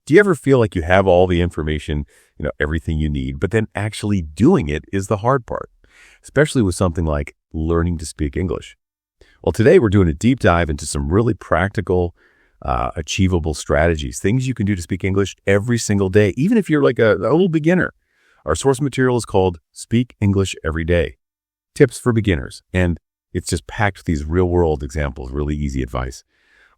Do you ever feel like you have all the information, everything you need, but then actually doing it is the hard part, especially with something like learning to speak English? Well, today we're doing a deep dive into some really practical, achievable strategies, things you can do to speak English every single day, even if you're like a little beginner. Our source material is called Speak English Every Day, Tips for Beginners, and it's just packed with these real-world examples, really easy advice.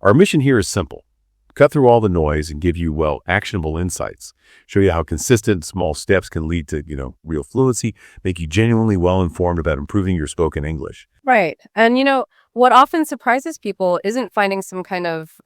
Our mission here is simple. Cut through all the noise and give you, actionable insights. Show you how consistent small steps can lead to, real fluency, make you genuinely well-informed about improving your spoken English. Right. And, what often surprises people isn't finding some kind of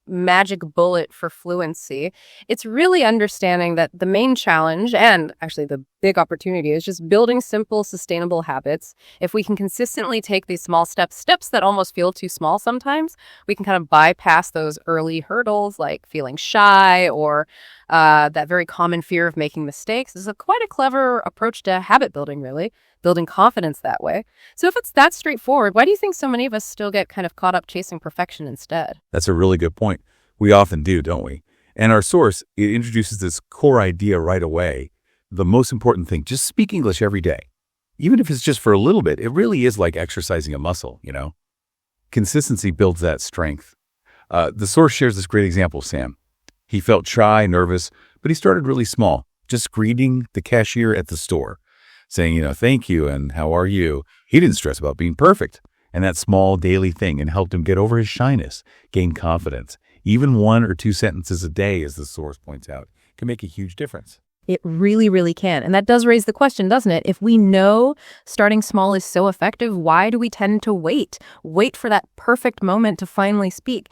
magic bullet for fluency. It's really understanding that the main challenge, and actually the big opportunity, is just building simple, sustainable habits. If we can consistently take these small steps that almost feel too small sometimes, we can kind of bypass those early hurdles like feeling shy or that very common fear of making mistakes. This is quite a clever approach to habit building, really, building confidence that way. So if it's that straightforward, why do you think so many of us still get kind of caught up chasing perfection instead? That's a really good point. We often do, don't we? And our source, it introduces this core idea right away. The most important thing, just speak English every day. Even if it's just for a little bit, it really is like exercising a muscle, Consistency builds that strength. The source shares this great example of Sam. He felt shy, nervous, but he started really small, just greeting the cashier at the store, saying, thank you and how are you? He didn't stress about being perfect. And that small daily thing helped him get over his shyness, gain confidence. Even 1 or 2 sentences a day, as the source points out, can make a huge difference. It really, really can. And that does raise the question, doesn't it? If we know starting small is so effective, why do we tend to wait for that perfect moment to finally speak?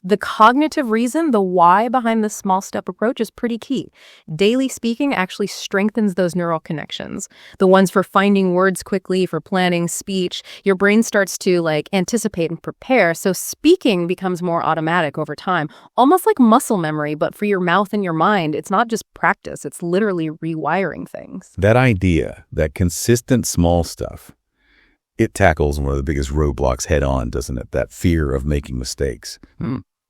The cognitive reason, the why behind this small step approach is pretty key. Daily speaking actually strengthens those neural connections. The ones for finding words quickly, for planning speech. Your brain starts to anticipate and prepare. So speaking becomes more automatic over time, almost like muscle memory, but for your mouth and your mind. It's not just practice. It's literally rewiring things. That idea, that consistent small stuff, it tackles one of the biggest roadblocks head on, doesn't it? That fear of making mistakes.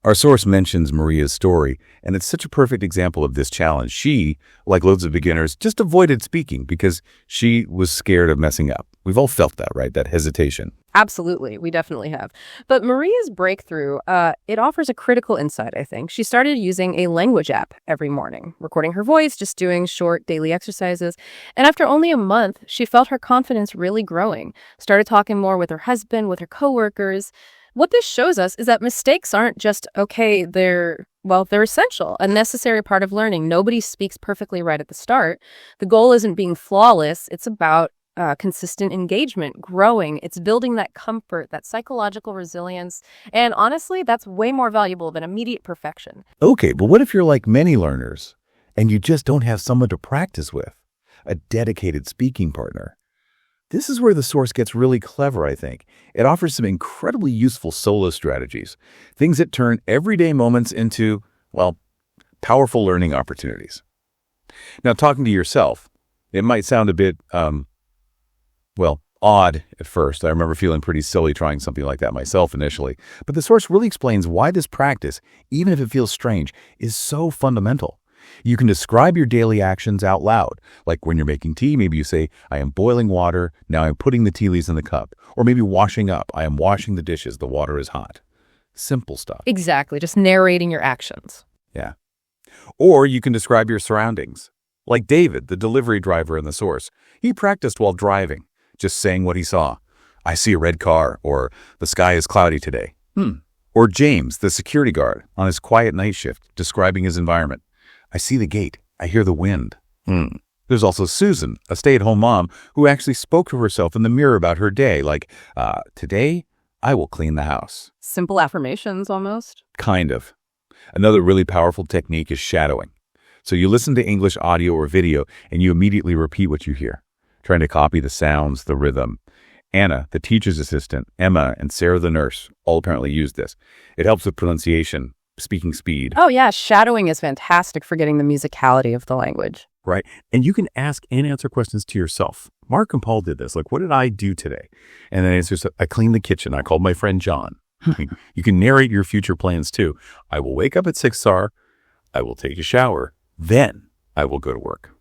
Our source mentions Maria's story, and it's such a perfect example of this challenge. She, like loads of beginners, just avoided speaking because she was scared of messing up. We've all felt that, right? That hesitation. Absolutely. We definitely have. But Maria's breakthrough, it offers a critical insight, I think. She started using a language app every morning, recording her voice, just doing short daily exercises. And after only a month, she felt her confidence really growing, started talking more with her husband, with her coworkers. What this shows us is that mistakes aren't just, okay, they're essential, a necessary part of learning. Nobody speaks perfectly right at the start. The goal isn't being flawless. It's about consistent engagement, growing. It's building that comfort, that psychological resilience. And honestly, that's way more valuable than immediate perfection. Okay, but what if you're like many learners and you just don't have someone to practice with, a dedicated speaking partner? This is where the source gets really clever, I think. It offers some incredibly useful solo strategies, things that turn everyday moments into, powerful learning opportunities. Now, talking to yourself, it might sound a bit, odd at first. I remember feeling pretty silly trying something like that myself initially. But the source really explains why this practice, even if it feels strange, is so fundamental. You can describe your daily actions out loud. Like when you're making tea, maybe you say, I am boiling water, now I'm putting the tea leaves in the cup. Or maybe washing up, I am washing the dishes, the water is hot. Simple stuff. Exactly, just narrating your actions. Yeah. Or you can describe your surroundings. Like David, the delivery driver in the source. He practiced while driving, just saying what he saw. I see a red car, or the sky is cloudy today. Or James, the security guard, on his quiet night shift, describing his environment. I see the gate. I hear the wind. There's also Susan, a stay-at-home mom, who actually spoke to herself in the mirror about her day, like, today, I will clean the house. Simple affirmations, almost. Kind of. Another really powerful technique is shadowing. So you listen to English audio or video, and you immediately repeat what you hear, trying to copy the sounds, the rhythm. Anna, the teacher's assistant, Emma, and Sarah, the nurse, all apparently use this. It helps with pronunciation, speaking speed. Oh, yeah. Shadowing is fantastic for getting the musicality of the language. Right. And you can ask and answer questions to yourself. Mark and Paul did this. Like, what did I do today? And then answers, I cleaned the kitchen. I called my friend John. You can narrate your future plans too. I will wake up at 6 SAR. I will take a shower. Then I will go to work.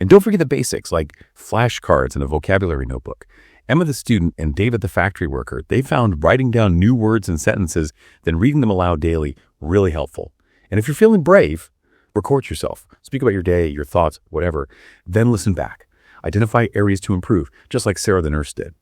And don't forget the basics like flashcards and a vocabulary notebook. Emma the student and David the factory worker, they found writing down new words and sentences, then reading them aloud daily really helpful. And if you're feeling brave, record yourself. Speak about your day, your thoughts, whatever. Then listen back. Identify areas to improve, just like Sarah the nurse did.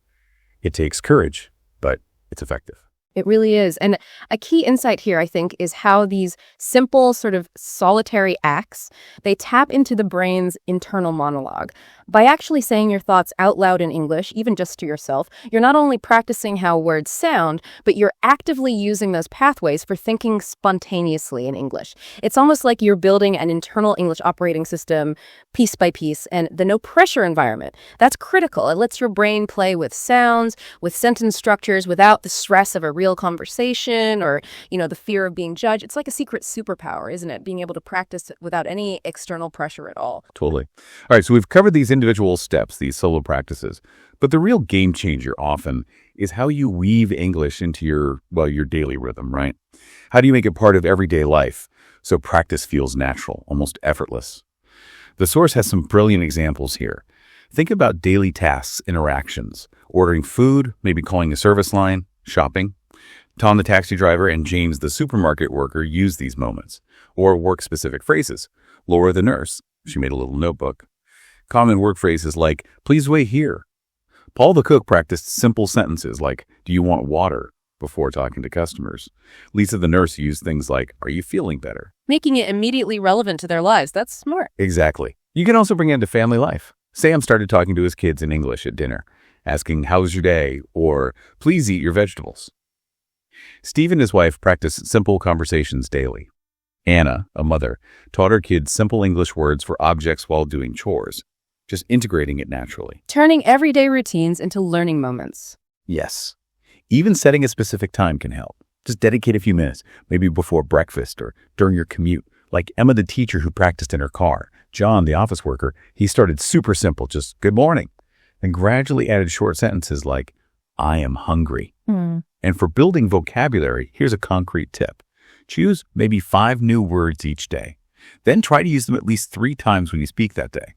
It takes courage, but it's effective. It really is. And a key insight here, I think, is how these simple sort of solitary acts, they tap into the brain's internal monologue. By actually saying your thoughts out loud in English, even just to yourself, you're not only practicing how words sound, but you're actively using those pathways for thinking spontaneously in English. It's almost like you're building an internal English operating system piece by piece, and the no pressure environment, that's critical. It lets your brain play with sounds, with sentence structures, without the stress of a real conversation or, the fear of being judged. It's like a secret superpower, isn't it? Being able to practice without any external pressure at all. Totally. All right, so we've covered these individual steps, these solo practices, but the real game changer often is how you weave English into your daily rhythm, right? How do you make it part of everyday life so practice feels natural, almost effortless? The source has some brilliant examples here. Think about daily tasks, interactions, ordering food, maybe calling a service line, shopping. Tom the taxi driver and James the supermarket worker use these moments. Or work-specific phrases. Laura the nurse, she made a little notebook. Common work phrases like, please wait here. Paul the cook practiced simple sentences like, do you want water? Before talking to customers. Lisa the nurse used things like, are you feeling better? Making it immediately relevant to their lives. That's smart. Exactly. You can also bring it into family life. Sam started talking to his kids in English at dinner, asking, how's your day? Or, please eat your vegetables. Steve and his wife practiced simple conversations daily. Anna, a mother, taught her kids simple English words for objects while doing chores, just integrating it naturally. Turning everyday routines into learning moments. Yes. Even setting a specific time can help. Just dedicate a few minutes, maybe before breakfast or during your commute. Like Emma, the teacher who practiced in her car. John, the office worker, he started super simple, just good morning, and gradually added short sentences like, I am hungry. And for building vocabulary, here's a concrete tip. Choose maybe 5 new words each day. Then try to use them at least 3 times when you speak that day.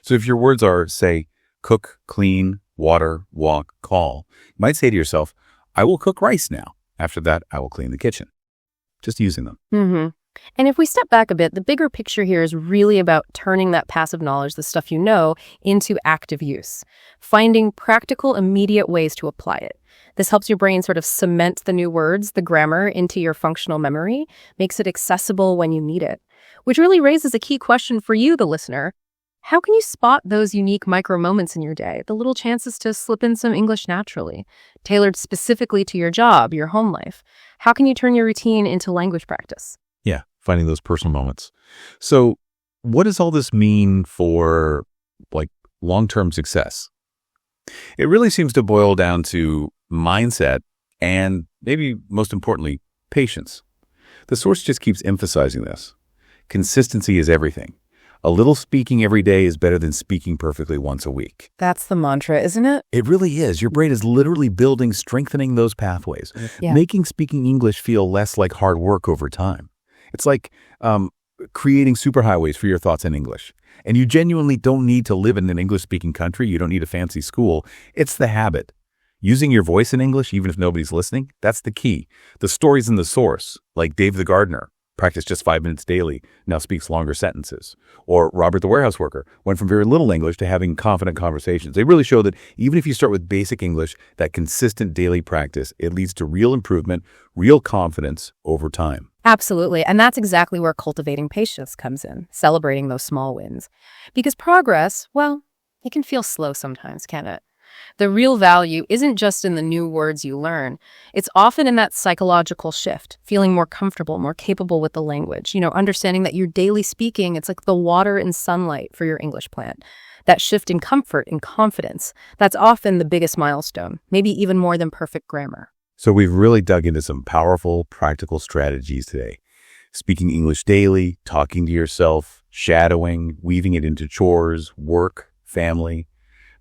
So if your words are, say, cook, clean, water, walk, call, you might say to yourself, I will cook rice now. After that, I will clean the kitchen. Just using them. And if we step back a bit, the bigger picture here is really about turning that passive knowledge, the stuff you know, into active use. Finding practical, immediate ways to apply it. This helps your brain sort of cement the new words, the grammar, into your functional memory, makes it accessible when you need it. Which really raises a key question for you, the listener. How can you spot those unique micro moments in your day, the little chances to slip in some English naturally, tailored specifically to your job, your home life? How can you turn your routine into language practice? Yeah, finding those personal moments. So what does all this mean for long-term success? It really seems to boil down to mindset and maybe most importantly, patience. The source just keeps emphasizing this. Consistency is everything. A little speaking every day is better than speaking perfectly once a week. That's the mantra, isn't it? It really is. Your brain is literally strengthening those pathways, making speaking English feel less like hard work over time. It's like creating superhighways for your thoughts in English. And you genuinely don't need to live in an English-speaking country. You don't need a fancy school. It's the habit. Using your voice in English, even if nobody's listening, that's the key. The story's in the source, like Dave the gardener. Practiced just 5 minutes daily, now speaks longer sentences. Or Robert the warehouse worker went from very little English to having confident conversations. They really show that even if you start with basic English, that consistent daily practice, it leads to real improvement, real confidence over time. Absolutely. And that's exactly where cultivating patience comes in, celebrating those small wins. Because progress, it can feel slow sometimes, can't it? The real value isn't just in the new words you learn. It's often in that psychological shift, feeling more comfortable, more capable with the language, understanding that your daily speaking, it's like the water and sunlight for your English plant. That shift in comfort and confidence, that's often the biggest milestone, maybe even more than perfect grammar. So we've really dug into some powerful, practical strategies today. Speaking English daily, talking to yourself, shadowing, weaving it into chores, work, family.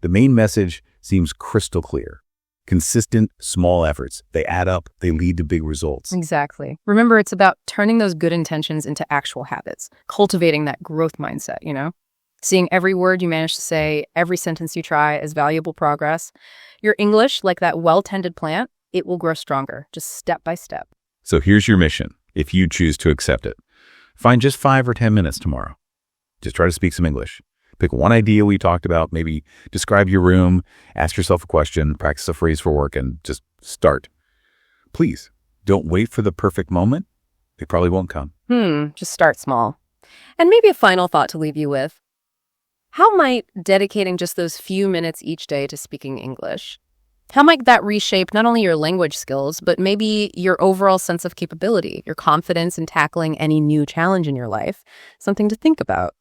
The main message seems crystal clear. Consistent, small efforts. They add up. They lead to big results. Exactly. Remember, it's about turning those good intentions into actual habits, cultivating that growth mindset, Seeing every word you manage to say, every sentence you try as valuable progress. Your English, like that well-tended plant, it will grow stronger, just step by step. So here's your mission, if you choose to accept it. Find just 5 or 10 minutes tomorrow. Just try to speak some English. Pick one idea we talked about, maybe describe your room, ask yourself a question, practice a phrase for work, and just start. Please, don't wait for the perfect moment. It probably won't come. Just start small. And maybe a final thought to leave you with. How might dedicating just those few minutes each day to speaking English, how might that reshape not only your language skills, but maybe your overall sense of capability, your confidence in tackling any new challenge in your life? Something to think about.